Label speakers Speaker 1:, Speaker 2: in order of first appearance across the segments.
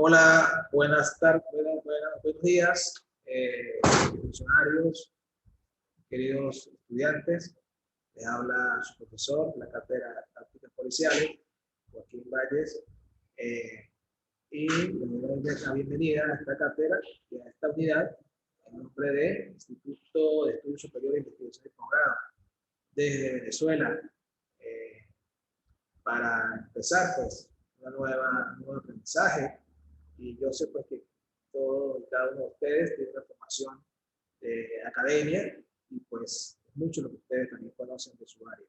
Speaker 1: Hola, buenas tardes, buenos días, funcionarios, queridos estudiantes. Les habla su profesor de la Cátedra de Tácticas Policiales, Joaquín Valles, y les doy la bienvenida a esta cátedra y a esta unidad en nombre del Instituto de Estudios Superiores de Investigación y Posgrado desde Venezuela. Para empezar, pues, un nuevo aprendizaje. Y yo sé pues que todo y cada uno de ustedes tiene una formación de academia y pues mucho lo que ustedes también conocen de su área.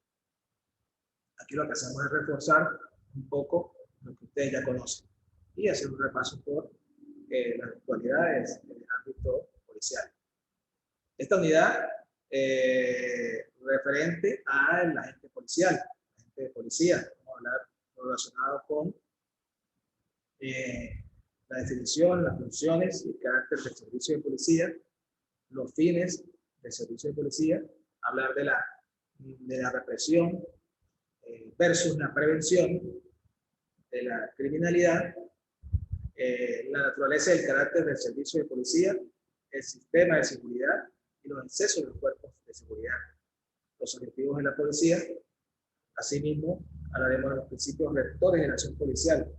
Speaker 1: Aquí lo que hacemos es reforzar un poco lo que ustedes ya conocen y hacer un repaso por las actualidades en el ámbito policial. Esta unidad referente al agente policial, agente de policía, vamos a hablar relacionado con la definición, las funciones y el carácter del servicio de policía, los fines del servicio de policía, hablar de la represión versus la prevención de la criminalidad, la naturaleza y el carácter del servicio de policía, el sistema de seguridad y los excesos de los cuerpos de seguridad, los objetivos de la policía. Asimismo, hablaremos de los principios rectores de la acción policial.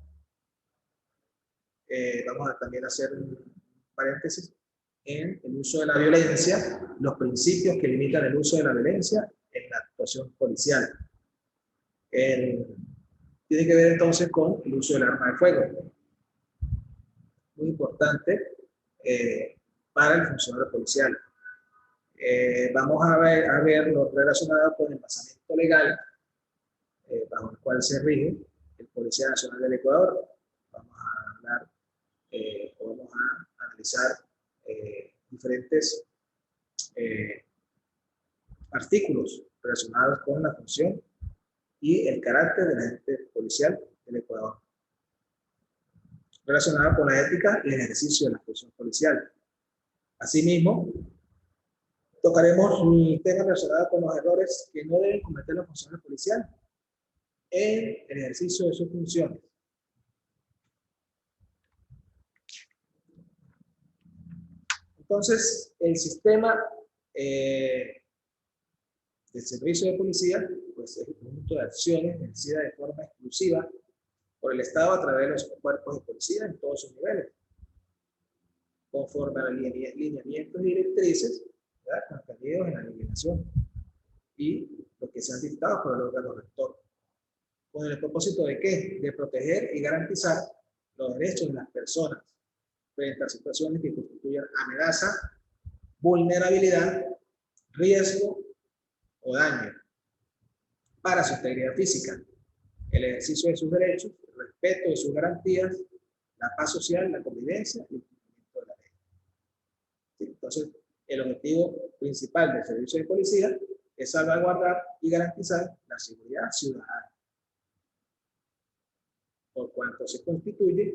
Speaker 1: Vamos a también hacer un paréntesis en el uso de la violencia, los principios que limitan el uso de la violencia en la actuación policial. Tiene que ver entonces con el uso del arma de fuego. Muy importante para el funcionario policial. Vamos a ver lo relacionado con el basamento legal bajo el cual se rige el Policía Nacional del Ecuador. Vamos a hablar vamos a analizar diferentes artículos relacionados con la función y el carácter del agente policial del Ecuador, relacionado con la ética y el ejercicio de la función policial. Asimismo, tocaremos un tema relacionado con los errores que no deben cometer los funcionarios policiales en el ejercicio de sus funciones. Entonces, el sistema del servicio de policía pues, es un conjunto de acciones ejercidas de forma exclusiva por el Estado a través de los cuerpos de policía en todos sus niveles, conforme a los lineamientos y directrices contenidos en la legislación y los que sean dictados por el órgano rector. ¿Con el propósito de qué? De proteger y garantizar los derechos de las personas frente a situaciones que constituyan amenaza, vulnerabilidad, riesgo o daño para su integridad física, el ejercicio de sus derechos, el respeto de sus garantías, la paz social, la convivencia y el cumplimiento de la ley. ¿Sí? Entonces, el objetivo principal del servicio de policía es salvaguardar y garantizar la seguridad ciudadana, por cuanto se constituye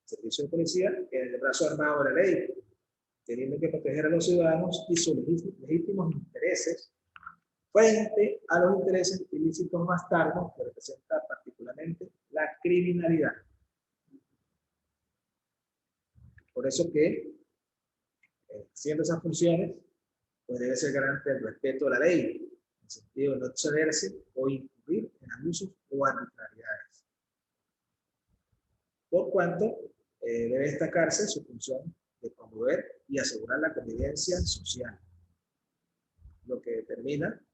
Speaker 1: el servicio de policía en el brazo armado de la ley, teniendo que proteger a los ciudadanos y sus legítimos intereses frente a los intereses ilícitos más tardos que representa particularmente la criminalidad. Por eso que, haciendo esas funciones, pues debe ser garante del respeto de la ley, en el sentido de no excederse o incurrir en abusos o arbitrariedades. Por cuanto, debe destacarse su función de promover y asegurar la convivencia social, lo que determina,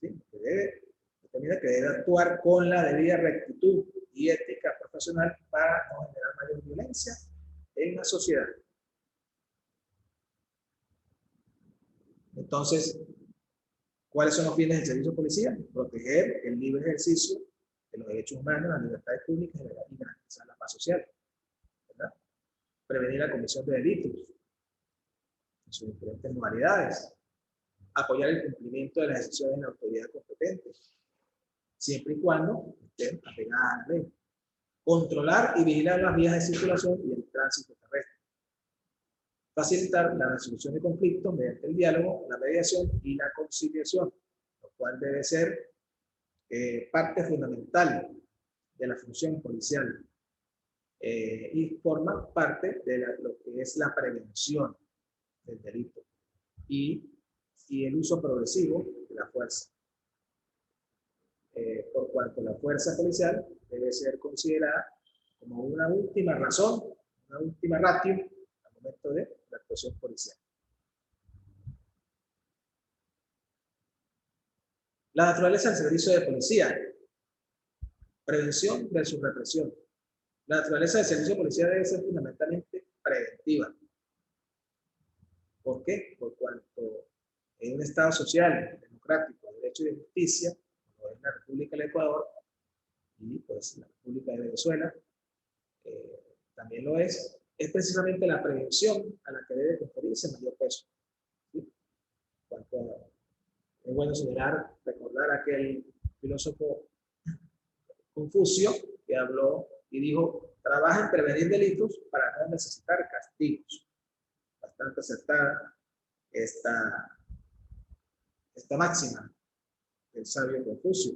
Speaker 1: ¿sí? que debe actuar con la debida rectitud y ética profesional para no generar mayor violencia en la sociedad. Entonces, ¿cuáles son los fines del servicio de policía? Proteger el libre ejercicio de los derechos humanos, las libertades públicas y garantizar la paz social, ¿verdad? Prevenir la comisión de delitos en sus diferentes modalidades, apoyar el cumplimiento de las decisiones de la autoridad competente, siempre y cuando estén apegadas a la ley. Controlar y vigilar las vías de circulación y el tránsito terrestre. Facilitar la resolución de conflictos mediante el diálogo, la mediación y la conciliación, lo cual debe ser parte fundamental de la función policial. y forma parte de lo que es la prevención del delito y el uso progresivo de la fuerza. Por cuanto la fuerza policial debe ser considerada como una última razón, una última ratio al momento de la actuación policial. La naturaleza del servicio de policía. Prevención versus represión. La naturaleza del servicio de policía debe ser fundamentalmente preventiva. ¿Por qué? Por cuanto en un Estado social, democrático, de derecho y de justicia, como es la República del Ecuador y pues la República de Venezuela, también lo es precisamente la prevención a la que debe conferirse mayor peso. ¿Sí? Es bueno señalar, recordar aquel filósofo Confucio que habló y dijo: trabaja en prevenir delitos para no necesitar castigos. Bastante acertada esta máxima del sabio Confucio.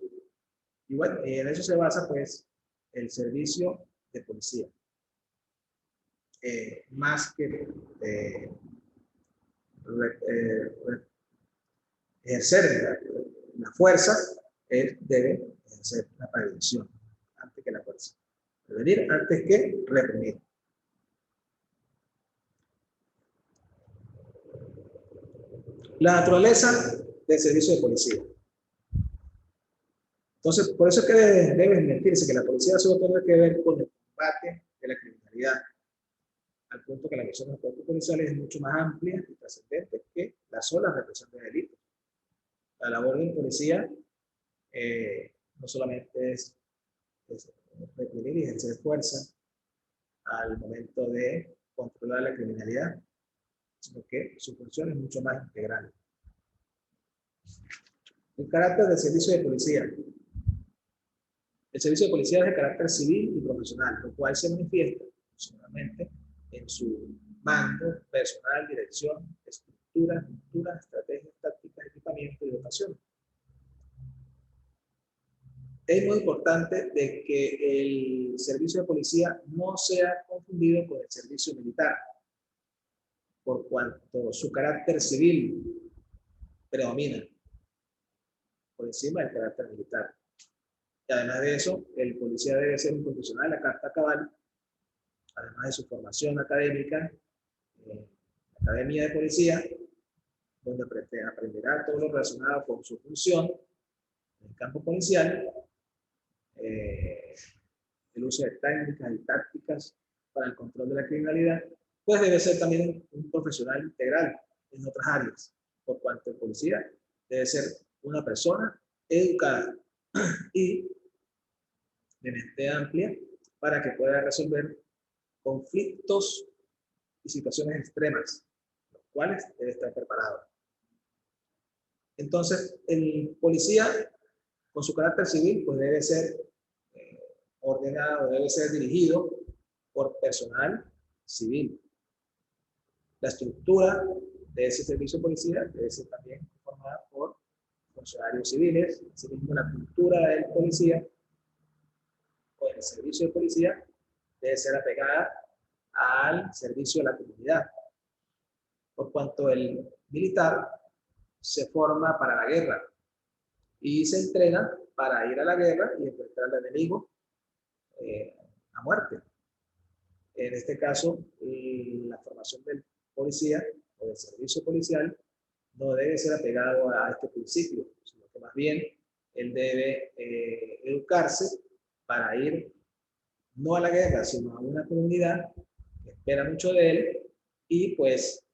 Speaker 1: Y bueno, en eso se basa pues el servicio de policía. Más que ejercer la fuerza, él debe ejercer la prevención antes que la fuerza. Prevenir antes que reprimir. La naturaleza del servicio de policía. Entonces, por eso es que debe advertirse que la policía solo tiene que ver con el combate de la criminalidad, al punto que la misión de los cuerpos policiales es mucho más amplia y trascendente que la sola represión de delitos. La labor del policía no solamente es reprimir y ejercer fuerza al momento de controlar la criminalidad, sino que su función es mucho más integral. El carácter del servicio de policía. El servicio de policía es de carácter civil y profesional, lo cual se manifiesta funcionalmente en su mando, personal, dirección, estructura, cultura, estrategias, tácticas, equipamiento y dotación. Es muy importante de que el servicio de policía no sea confundido con el servicio militar, por cuanto su carácter civil predomina por encima del carácter militar. Y además de eso, el policía debe ser un profesional a carta cabal, además de su formación académica, Academia de Policía, donde aprenderá todo lo relacionado con su función en el campo policial, el uso de técnicas y tácticas para el control de la criminalidad, pues debe ser también un profesional integral en otras áreas, por cuanto el policía debe ser una persona educada y de mente amplia para que pueda resolver conflictos y situaciones extremas, los cuales debe estar preparado. Entonces, el policía, con su carácter civil, pues debe ser ordenado, debe ser dirigido por personal civil. La estructura de ese servicio de policía debe ser también formada por funcionarios civiles. Asimismo, la cultura del policía o del servicio de policía debe ser apegada al servicio de la comunidad, por cuanto el militar se forma para la guerra y se entrena para ir a la guerra y enfrentar al enemigo a muerte. En este caso, la formación del policía o del servicio policial no debe ser apegado a este principio, sino que más bien él debe educarse para ir no a la guerra, sino a una comunidad que espera mucho de él y pues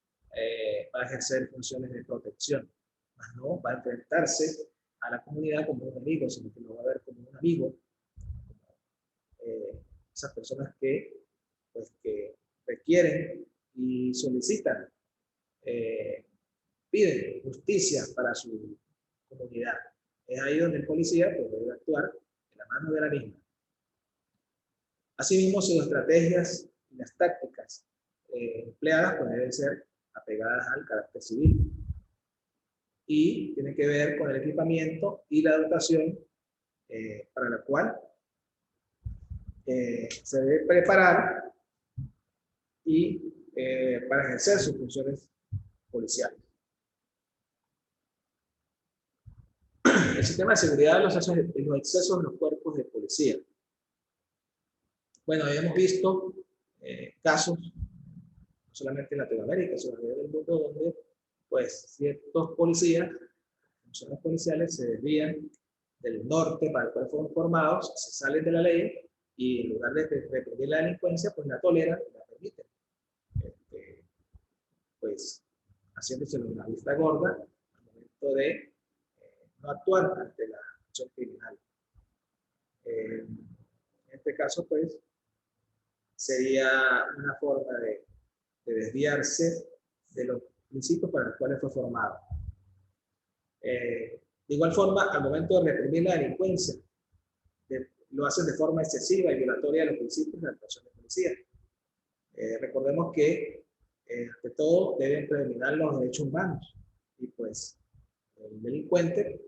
Speaker 1: va a ejercer funciones de protección. Más no va a enfrentarse a la comunidad como un enemigo, sino que lo va a ver como un amigo, esas personas que requieren y solicitan, piden justicia para su comunidad. Es ahí donde el policía pues, debe actuar de la mano de la misma. Asimismo, sus estrategias y las tácticas empleadas pues, deben ser apegadas al carácter civil y tienen que ver con el equipamiento y la dotación para la cual se debe preparar y para ejercer sus funciones policiales. El sistema de seguridad de los excesos en los cuerpos de policía. Bueno, hemos visto casos, no solamente en Latinoamérica, sino a nivel del mundo, donde pues ciertos policías, funciones policiales, se desvían del norte para el cual fueron formados, se salen de la ley y en lugar de reprimir la delincuencia, pues la toleran y la permiten. Pues haciéndose una vista gorda al momento de no actuar ante la acción criminal. En este caso, pues, sería una forma de desviarse de los principios para los cuales fue formado. De igual forma, al momento de reprimir la delincuencia, lo hacen de forma excesiva y violatoria de los principios de la actuación de policía. Recordemos que, ante todo, deben predominar los derechos humanos. Y pues, el delincuente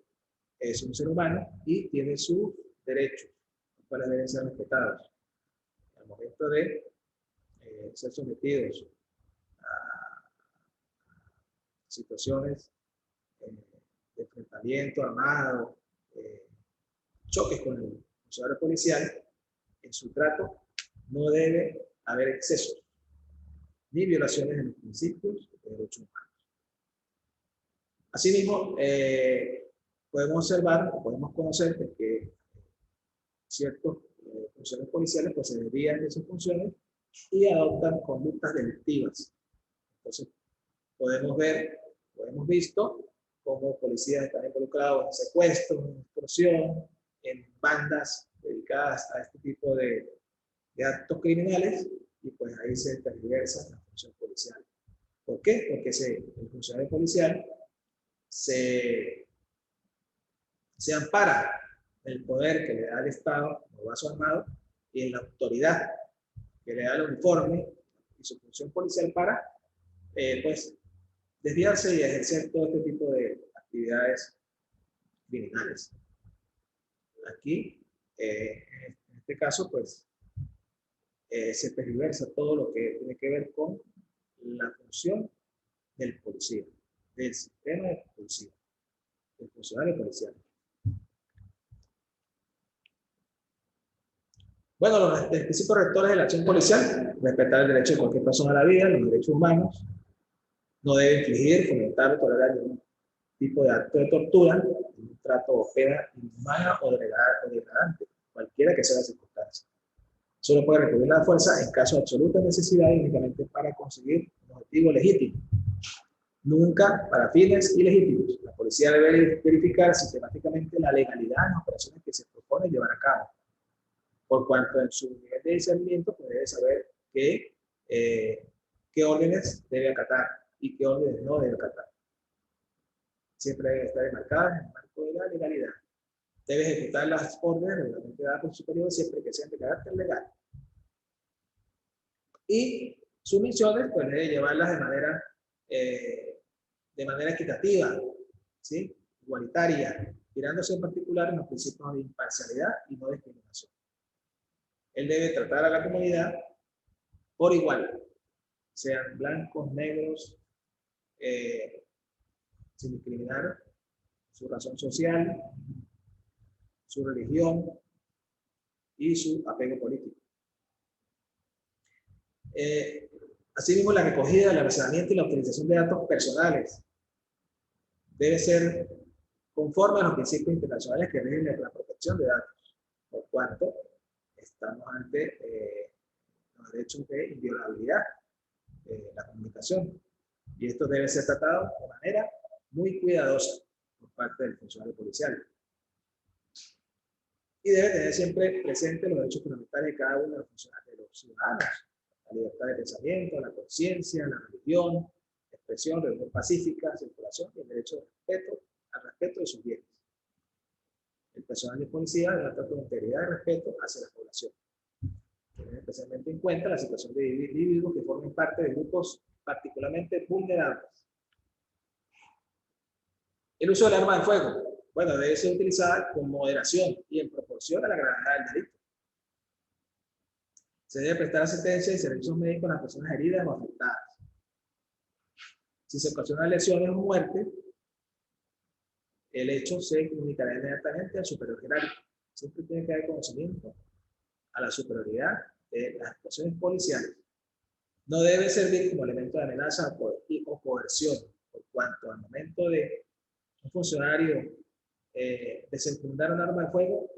Speaker 1: es un ser humano y tiene sus derechos, los cuales deben ser respetados. Al momento de ser sometidos a situaciones de enfrentamiento armado, choques con el funcionario policial, en su trato no debe haber excesos ni violaciones de los principios de derechos humanos. Asimismo, podemos observar o podemos conocer que ciertos funcionarios policiales pues, se desvían de sus funciones y adoptan conductas delictivas. Entonces, podemos ver, o hemos visto, cómo policías están involucrados en secuestros, en extorsión, en bandas dedicadas a este tipo de actos criminales, y pues ahí se tergiversa la función policial. ¿Por qué? Porque el funcionario policial se ampara en el poder que le da el Estado como vaso armado y en la autoridad que le da el uniforme y su función policial para pues desviarse y ejercer todo este tipo de actividades criminales. Aquí, en este caso, pues se tergiversa todo lo que tiene que ver con la función del policía, del sistema de policía, del funcionario policial. Bueno, los principios rectores de la acción policial: respetar el derecho de cualquier persona a la vida, los derechos humanos, no debe infligir, fomentar o tolerar ningún tipo de acto de tortura, un trato o pena inhumana o degradante, cualquiera que sea la circunstancia. Solo puede recurrir a la fuerza en caso de absoluta necesidad y únicamente para conseguir un objetivo legítimo, nunca para fines ilegítimos. La policía debe verificar sistemáticamente la legalidad en las operaciones que se propone llevar a cabo, por cuanto en su nivel de discernimiento pues debe saber qué órdenes debe acatar y qué órdenes no debe acatar. Siempre debe estar enmarcada en el marco de la legalidad. Debe ejecutar las órdenes regularmente dadas por su superior siempre que sean de carácter legal. Y sus misiones pues debe llevarlas de manera equitativa, ¿sí? Igualitaria, tirándose en particular en los principios de imparcialidad y no discriminación. Él debe tratar a la comunidad por igual, sean blancos, negros, sin discriminar su razón social, su religión y su apego político. Asimismo, la recogida, el almacenamiento y la utilización de datos personales debe ser conforme a los principios internacionales que rigen la protección de datos, por cuanto estamos ante los derechos de inviolabilidad de la comunicación, y esto debe ser tratado de manera muy cuidadosa por parte del funcionario policial. Y debe tener siempre presente los derechos fundamentales de cada uno de los ciudadanos: la libertad de pensamiento, la conciencia, la religión, la expresión, la reunión pacífica, circulación y el derecho al respeto de sus bienes. El personal de policía debe tratar con integridad y respeto hacia la población. Tener especialmente en cuenta la situación de individuos que formen parte de grupos particularmente vulnerables. El uso del arma de fuego, bueno, debe ser utilizada con moderación y en proporción a la gravedad del delito. Se debe prestar asistencia y servicios médicos a las personas heridas o afectadas. Si se ocasiona lesiones o muerte, el hecho se comunicará inmediatamente al superior jerárquico. Siempre tiene que haber conocimiento a la superioridad de las actuaciones policiales. No debe servir como elemento de amenaza o coerción, por cuanto al momento de un funcionario desenfundar un arma de fuego,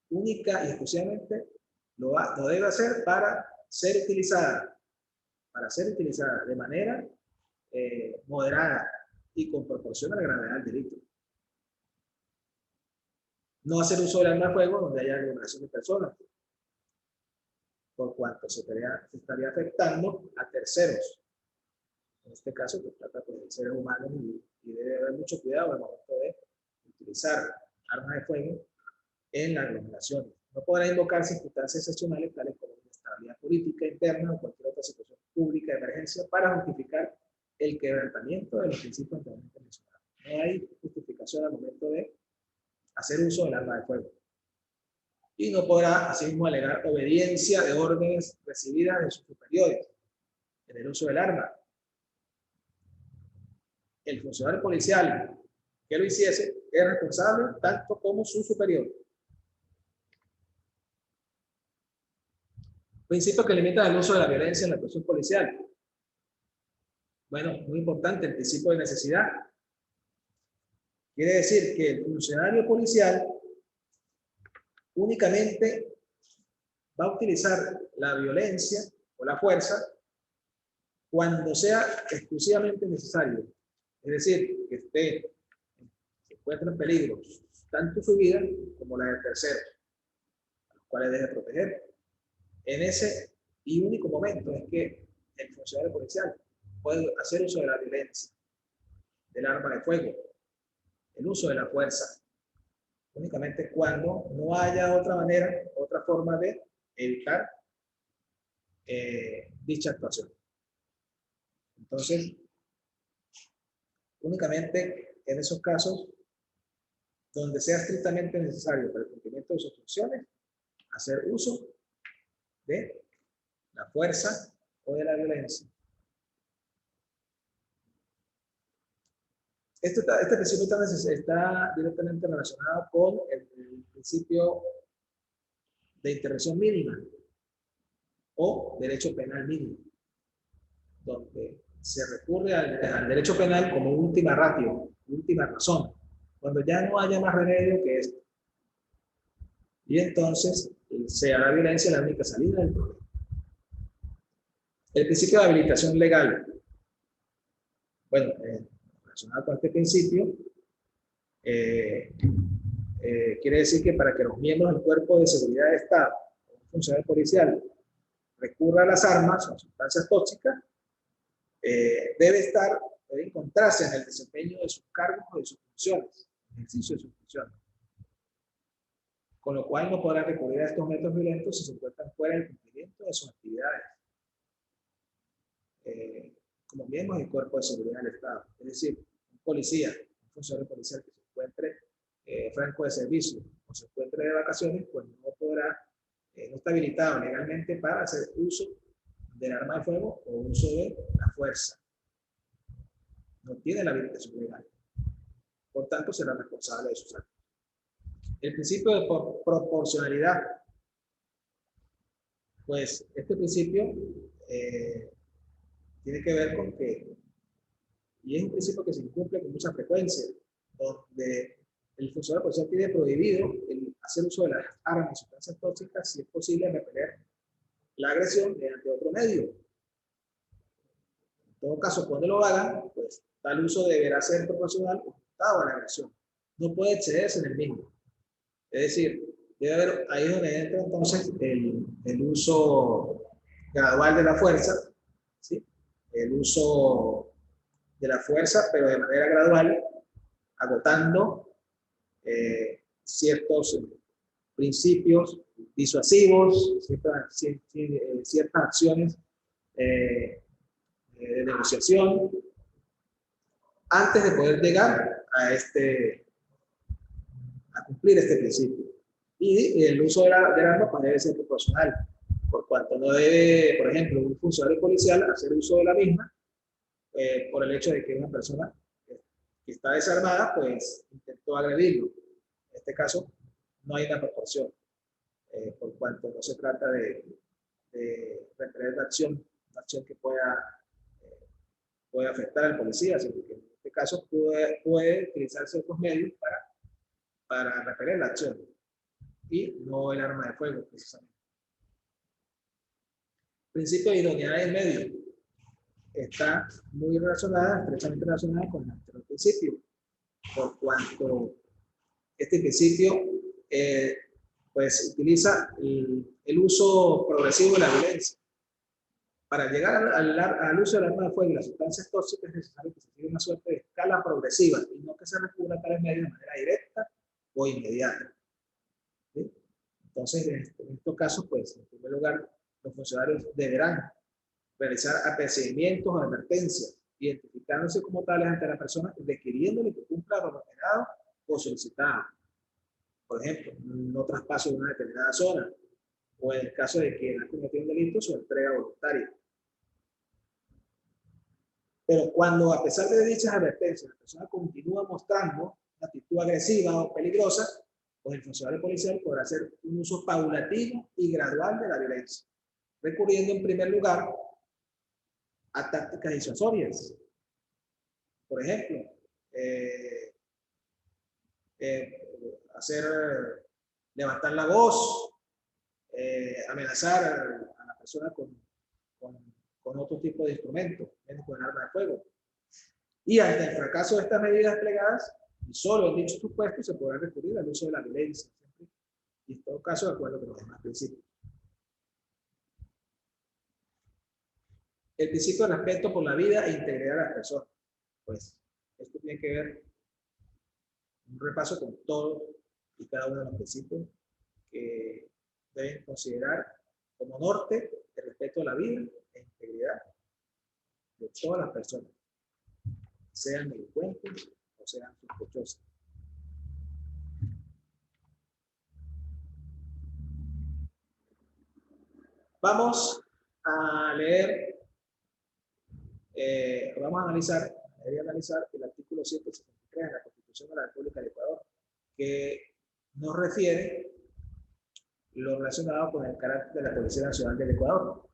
Speaker 1: única y exclusivamente lo debe hacer para ser utilizada de manera moderada y con proporción a la gravedad del delito. No hacer uso del arma de fuego donde haya aglomeración de personas, por cuanto se estaría afectando a terceros. En este caso, se trata de seres humanos y debe haber mucho cuidado al momento de utilizar armas de fuego en la aglomeración. No podrá invocar circunstancias excepcionales tales como inestabilidad política interna o cualquier otra situación pública de emergencia para justificar el quebrantamiento de los principios anteriormente mencionados. No hay justificación al momento de hacer uso del arma de fuego. Y no podrá asimismo alegar obediencia de órdenes recibidas de sus superiores en el uso del arma. El funcionario policial que lo hiciese es responsable tanto como su superior. Principio que limita el uso de la violencia en la actuación policial. Bueno, muy importante, el principio de necesidad. Quiere decir que el funcionario policial únicamente va a utilizar la violencia o la fuerza cuando sea exclusivamente necesario. Es decir, que se encuentre en peligro tanto su vida como la de terceros, a los cuales debe proteger. En ese y único momento es que el funcionario policial puede hacer uso de la violencia, del arma de fuego, el uso de la fuerza, únicamente cuando no haya otra manera, otra forma de evitar dicha actuación. Entonces, únicamente en esos casos donde sea estrictamente necesario para el cumplimiento de sus funciones, hacer uso de la fuerza o de la violencia. Este principio está directamente relacionado con el principio de intervención mínima o derecho penal mínimo, donde se recurre al derecho penal como última ratio, última razón, cuando ya no haya más remedio que esto. Y entonces sea la violencia la única salida del problema. El principio de habilitación legal. Bueno, relacionado con este principio, quiere decir que para que los miembros del Cuerpo de Seguridad del Estado, un funcionario policial, recurra a las armas o sustancias tóxicas, debe encontrarse en el desempeño de sus cargos o de sus funciones, ejercicio de sus funciones. Con lo cual no podrá recurrir a estos métodos violentos si se encuentran fuera del cumplimiento de sus actividades como miembros del Cuerpo de Seguridad del Estado. Es decir, un policía, un funcionario policial que se encuentre franco de servicio o se encuentre de vacaciones, pues no podrá, no está habilitado legalmente para hacer uso del arma de fuego o uso de la fuerza. No tiene la habilitación legal. Por tanto, será responsable de sus actos. El principio de proporcionalidad. Pues este principio tiene que ver con que, y es un principio que se incumple con mucha frecuencia, donde el funcionario policial tiene prohibido el hacer uso de las armas y sustancias tóxicas si es posible repeler la agresión mediante otro medio. En todo caso, cuando lo hagan, pues tal uso deberá ser proporcional o ajustado a la agresión. No puede excederse en el mismo. Es decir, debe haber, ahí es donde entra entonces el uso gradual de la fuerza, ¿sí? El uso de la fuerza, pero de manera gradual, agotando ciertos principios disuasivos, ciertas acciones de negociación, antes de poder llegar a cumplir este principio. Y el uso del arma debe ser proporcional. por cuanto no debe, por ejemplo, un funcionario policial hacer uso de la misma por el hecho de que una persona que está desarmada, pues intentó agredirlo. En este caso, no hay una proporción, por cuanto no se trata de repeler una acción que puede afectar al policía, sino que en este caso puede utilizarse otros medios para repeler la acción y no el arma de fuego, precisamente. Principio de idoneidad del medio está muy relacionada, estrechamente relacionada con el anterior principio, por cuanto este principio pues utiliza el uso progresivo de la violencia. Para llegar al uso del arma de fuego y las sustancias tóxicas es necesario que se siga una suerte de escala progresiva y no que se recurra a tales medios de manera directa o inmediata. ¿Sí? Entonces, en estos casos, pues, en primer lugar, los funcionarios deberán realizar apercibimientos o advertencias, identificándose como tales ante la persona, requiriéndole que cumpla lo ordenado o solicitado. Por ejemplo, no traspaso de una determinada zona, o en el caso de que ha cometido un delito, su entrega voluntaria. Pero cuando, a pesar de dichas advertencias, la persona continúa mostrando una actitud agresiva o peligrosa, pues el funcionario policial podrá hacer un uso paulatino y gradual de la violencia, recurriendo en primer lugar a tácticas disuasorias. Por ejemplo, levantar la voz, amenazar a la persona con otro tipo de instrumentos, menos con el arma de fuego. Y ante el fracaso de estas medidas desplegadas, y solo en dichos supuestos se podrá recurrir al uso de la violencia, siempre, y en todo caso de acuerdo con los demás principios. El principio de respeto por la vida e integridad de las personas. Pues esto tiene que ver un repaso con todo y cada uno de los principios que deben considerar como norte el respeto a la vida e integridad de todas las personas, sean delincuentes o sean sospechosos. Vamos a leer, vamos a analizar el artículo 173 de la Constitución de la República de Ecuador, que nos refiere lo relacionado con el carácter de la Policía Nacional del Ecuador.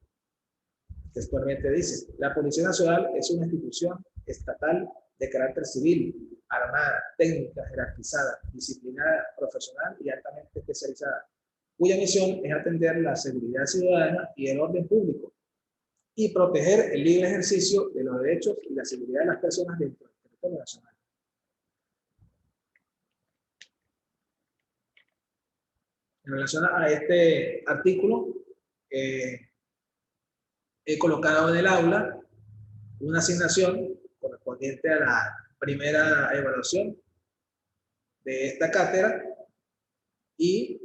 Speaker 1: Textualmente dice: la Policía Nacional es una institución estatal de carácter civil, armada, técnica, jerarquizada, disciplinada, profesional y altamente especializada, cuya misión es atender la seguridad ciudadana y el orden público y proteger el libre ejercicio de los derechos y la seguridad de las personas dentro del territorio nacional. En relación a este artículo, he colocado en el aula una asignación correspondiente a la primera evaluación de esta cátedra y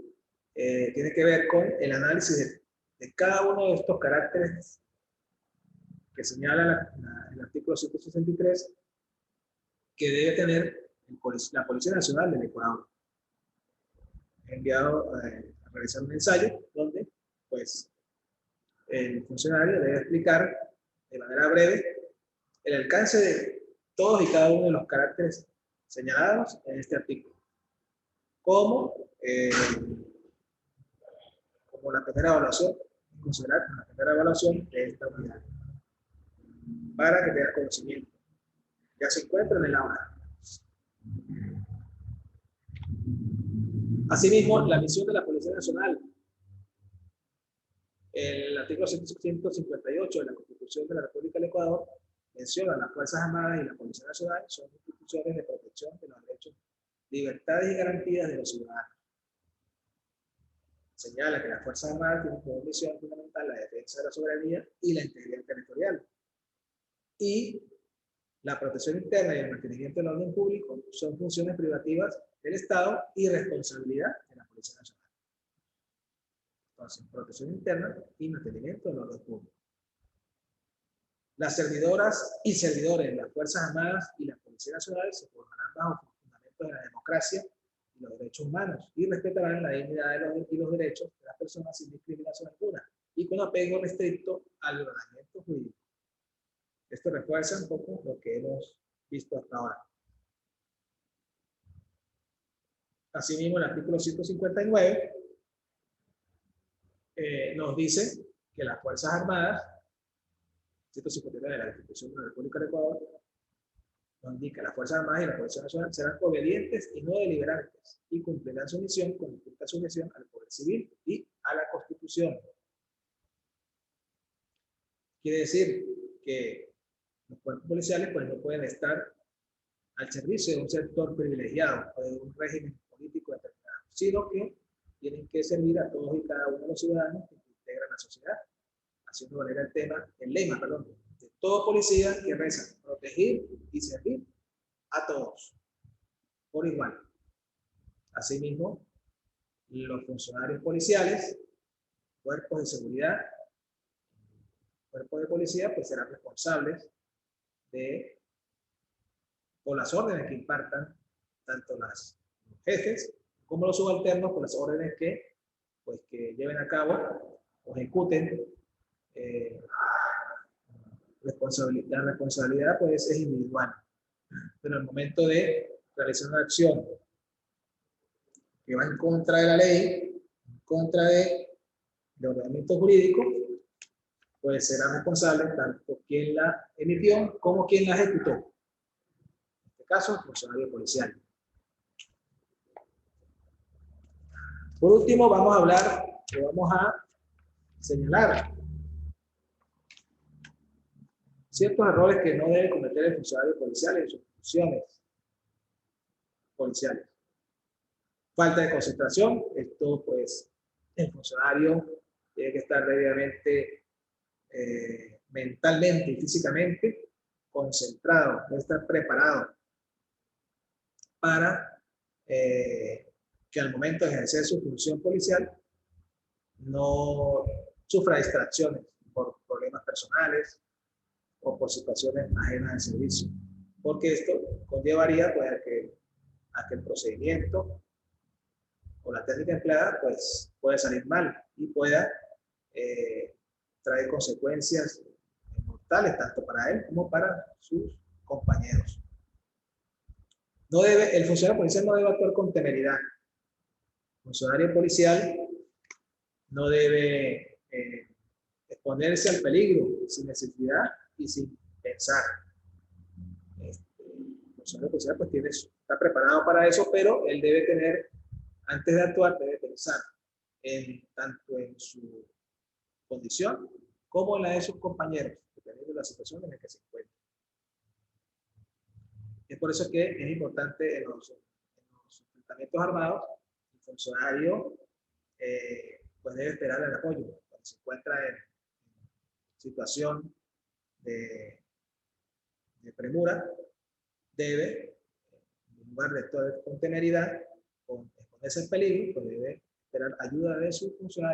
Speaker 1: tiene que ver con el análisis de cada uno de estos caracteres que señala el artículo 163 que debe tener la Policía Nacional del Ecuador. He enviado a realizar un ensayo donde pues el funcionario debe explicar de manera breve el alcance de todos y cada uno de los caracteres señalados en este artículo, como la primera evaluación, considerar la primera evaluación de esta unidad, para que tenga conocimiento. Ya se encuentra en el aula. Asimismo, la misión de la Policía Nacional. El artículo 158 de la Constitución de la República del Ecuador menciona las Fuerzas Armadas y la Policía Nacional son instituciones de protección de los derechos, libertades y garantías de los ciudadanos. Señala que las Fuerzas Armadas tienen como misión fundamental la defensa de la soberanía y la integridad territorial. Y la protección interna y el mantenimiento del orden público son funciones privativas del Estado y responsabilidad de la Policía Nacional. Entonces, protección interna y mantenimiento del orden público. Las servidoras y servidores de las Fuerzas Armadas y la Policía Nacional se formarán bajo los fundamentos de la democracia y los derechos humanos y respetarán la dignidad y los derechos de las personas sin discriminación alguna y un apego restricto al ordenamiento jurídico. Esto refuerza un poco lo que hemos visto hasta ahora. Asimismo, el artículo 159 nos dice que las Fuerzas Armadas, 159 de la Constitución de la República del Ecuador, nos indica que las Fuerzas Armadas y la Policía Nacional serán obedientes y no deliberantes y cumplirán su misión con estricta sujeción al poder civil y a la Constitución. Quiere decir que los cuerpos policiales pues, no pueden estar al servicio de un sector privilegiado o de un régimen político determinado, sino que tienen que servir a todos y cada uno de los ciudadanos que integran la sociedad, haciendo valer el lema, de todo policía que reza, proteger y servir a todos, por igual. Asimismo, los funcionarios policiales, cuerpos de seguridad, cuerpos de policía, pues serán responsables por las órdenes que impartan tanto los jefes como los subalternos, por las órdenes que lleven a cabo o ejecuten. La responsabilidad pues es individual, pero al momento de realizar una acción que va en contra de la ley, en contra del ordenamiento jurídico, pues será responsable tanto quien la emitió como quien la ejecutó. En este caso, el funcionario policial. Por último, vamos a señalar ciertos errores que no debe cometer el funcionario policial en sus funciones policiales. Falta de concentración, esto pues el funcionario tiene que estar debidamente mentalmente y físicamente concentrado, debe estar preparado para que al momento de ejercer su función policial no sufra distracciones por problemas personales o por situaciones ajenas al servicio, porque esto conllevaría pues, a que el procedimiento o la técnica empleada pues puede salir mal y pueda traer consecuencias mortales tanto para él como para sus compañeros. El funcionario policial no debe actuar con temeridad. El funcionario policial no debe exponerse al peligro sin necesidad y sin pensar. El funcionario policial pues está preparado para eso, pero él debe tener, antes de actuar, debe pensar tanto en su condición como en la de sus compañeros, dependiendo de la situación en la que se encuentra. Es por eso que es importante en los enfrentamientos armados, el funcionario pues debe esperar el apoyo. Cuando se encuentra en situación de premura, debe, en lugar de actuar con temeridad, con exponerse en peligro, pues debe esperar ayuda de su funcionario